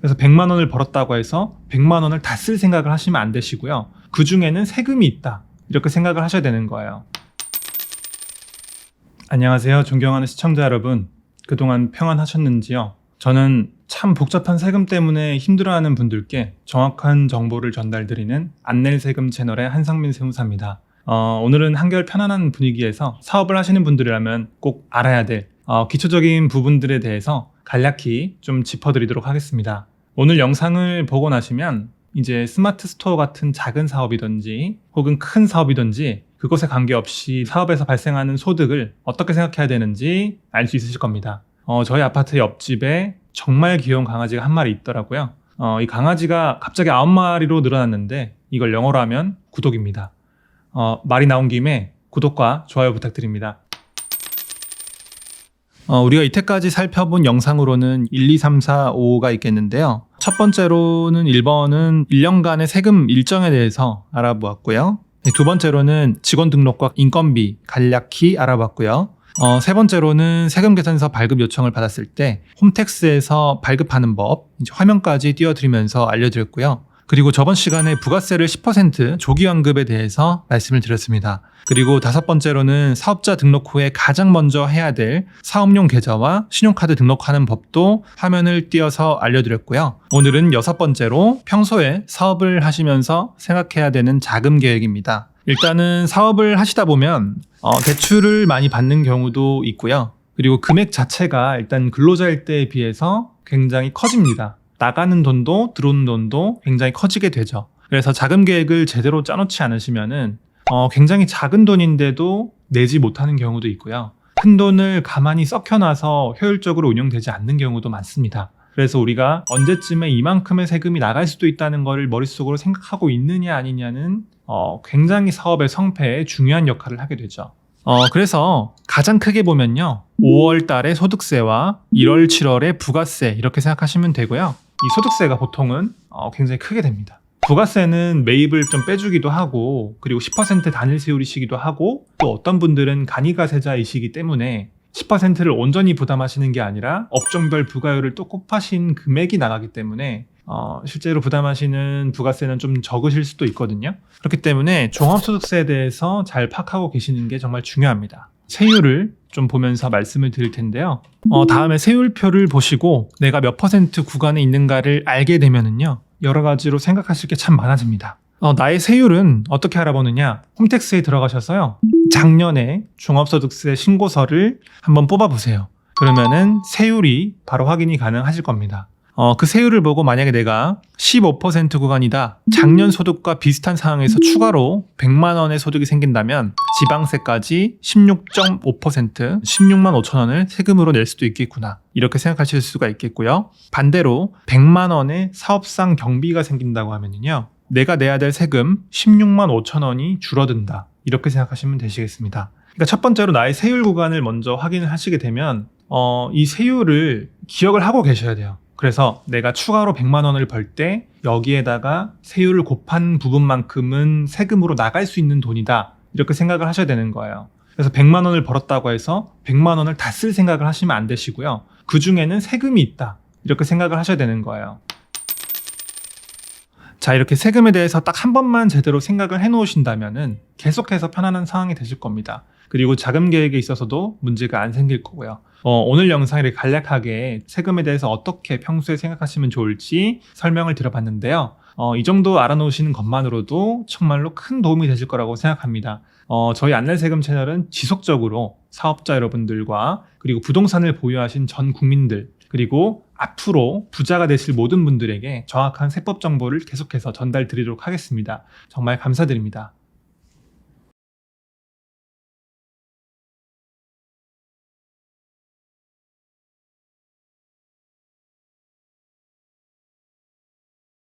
그래서 100만 원을 벌었다고 해서 100만 원을 다 쓸 생각을 하시면 안 되시고요. 그 중에는 세금이 있다. 이렇게 생각을 하셔야 되는 거예요. 안녕하세요. 존경하는 시청자 여러분. 그동안 평안하셨는지요? 저는 참 복잡한 세금 때문에 힘들어하는 분들께 정확한 정보를 전달드리는 안낼세금 채널의 한상민 세무사입니다. 오늘은 한결 편안한 분위기에서 사업을 하시는 분들이라면 꼭 알아야 될 기초적인 부분들에 대해서 간략히 좀 짚어드리도록 하겠습니다. 오늘 영상을 보고 나시면 이제 스마트 스토어 같은 작은 사업이든지 혹은 큰 사업이든지 그것에 관계없이 사업에서 발생하는 소득을 어떻게 생각해야 되는지 알 수 있으실 겁니다. 저희 아파트 옆집에 정말 귀여운 강아지가 한 마리 있더라고요. 이 강아지가 갑자기 9마리로 늘어났는데 이걸 영어로 하면 구독입니다. 말이 나온 김에 구독과 좋아요 부탁드립니다. 우리가 이때까지 살펴본 영상으로는 1, 2, 3, 4, 5가 있겠는데요. 첫 번째로는 1번은 1년간의 세금 일정에 대해서 알아보았고요. 두 번째로는 직원 등록과 인건비 간략히 알아봤고요. 세 번째로는 세금 계산서 발급 요청을 받았을 때 홈택스에서 발급하는 법 화면까지 띄워드리면서 알려드렸고요. 그리고 저번 시간에 부가세를 10% 조기 환급에 대해서 말씀을 드렸습니다. 그리고 다섯 번째로는 사업자 등록 후에 가장 먼저 해야 될 사업용 계좌와 신용카드 등록하는 법도 화면을 띄워서 알려드렸고요. 오늘은 여섯 번째로 평소에 사업을 하시면서 생각해야 되는 자금 계획입니다. 일단은 사업을 하시다 보면 대출을 많이 받는 경우도 있고요. 그리고 금액 자체가 일단 근로자일 때에 비해서 굉장히 커집니다. 나가는 돈도 들어오는 돈도 굉장히 커지게 되죠. 그래서 자금 계획을 제대로 짜놓지 않으시면은 굉장히 작은 돈인데도 내지 못하는 경우도 있고요. 큰 돈을 가만히 썩혀놔서 효율적으로 운영되지 않는 경우도 많습니다. 그래서 우리가 언제쯤에 이만큼의 세금이 나갈 수도 있다는 것을 머릿속으로 생각하고 있느냐 아니냐는 굉장히 사업의 성패에 중요한 역할을 하게 되죠. 그래서 가장 크게 보면요. 5월 달에 소득세와 1월, 7월에 부가세 이렇게 생각하시면 되고요. 이 소득세가 보통은 굉장히 크게 됩니다. 부가세는 매입을 좀 빼주기도 하고 그리고 10% 단일 세율이시기도 하고 또 어떤 분들은 간이가세자이시기 때문에 10%를 온전히 부담하시는 게 아니라 업종별 부가율을 또 곱하신 금액이 나가기 때문에 실제로 부담하시는 부가세는 좀 적으실 수도 있거든요. 그렇기 때문에 종합소득세에 대해서 잘 파악하고 계시는 게 정말 중요합니다. 세율을 좀 보면서 말씀을 드릴 텐데요. 다음에 세율표를 보시고 내가 몇 퍼센트 구간에 있는가를 알게 되면은요. 여러 가지로 생각하실 게 참 많아집니다. 나의 세율은 어떻게 알아보느냐? 홈택스에 들어가셔서요. 작년에 종합소득세 신고서를 한번 뽑아보세요. 그러면은 세율이 바로 확인이 가능하실 겁니다. 그 세율을 보고 만약에 내가 15% 구간이다. 작년 소득과 비슷한 상황에서 추가로 100만 원의 소득이 생긴다면 지방세까지 16.5%, 16만 5천 원을 세금으로 낼 수도 있겠구나. 이렇게 생각하실 수가 있겠고요. 반대로 100만 원의 사업상 경비가 생긴다고 하면요. 내가 내야 될 세금 16만 5천 원이 줄어든다. 이렇게 생각하시면 되시겠습니다. 그러니까 첫 번째로 나의 세율 구간을 먼저 확인을 하시게 되면 이 세율을 기억을 하고 계셔야 돼요. 그래서 내가 추가로 100만 원을 벌 때 여기에다가 세율을 곱한 부분만큼은 세금으로 나갈 수 있는 돈이다. 이렇게 생각을 하셔야 되는 거예요. 그래서 100만 원을 벌었다고 해서 100만 원을 다 쓸 생각을 하시면 안 되시고요. 그 중에는 세금이 있다. 이렇게 생각을 하셔야 되는 거예요. 자, 이렇게 세금에 대해서 딱 한 번만 제대로 생각을 해 놓으신다면은 계속해서 편안한 상황이 되실 겁니다. 그리고 자금 계획에 있어서도 문제가 안 생길 거고요. 오늘 영상에 간략하게 세금에 대해서 어떻게 평소에 생각하시면 좋을지 설명을 드려봤는데요. 이 정도 알아놓으시는 것만으로도 정말로 큰 도움이 되실 거라고 생각합니다. 저희 안낼세금 채널은 지속적으로 사업자 여러분들과 그리고 부동산을 보유하신 전 국민들 그리고 앞으로 부자가 되실 모든 분들에게 정확한 세법 정보를 계속해서 전달 드리도록 하겠습니다. 정말 감사드립니다.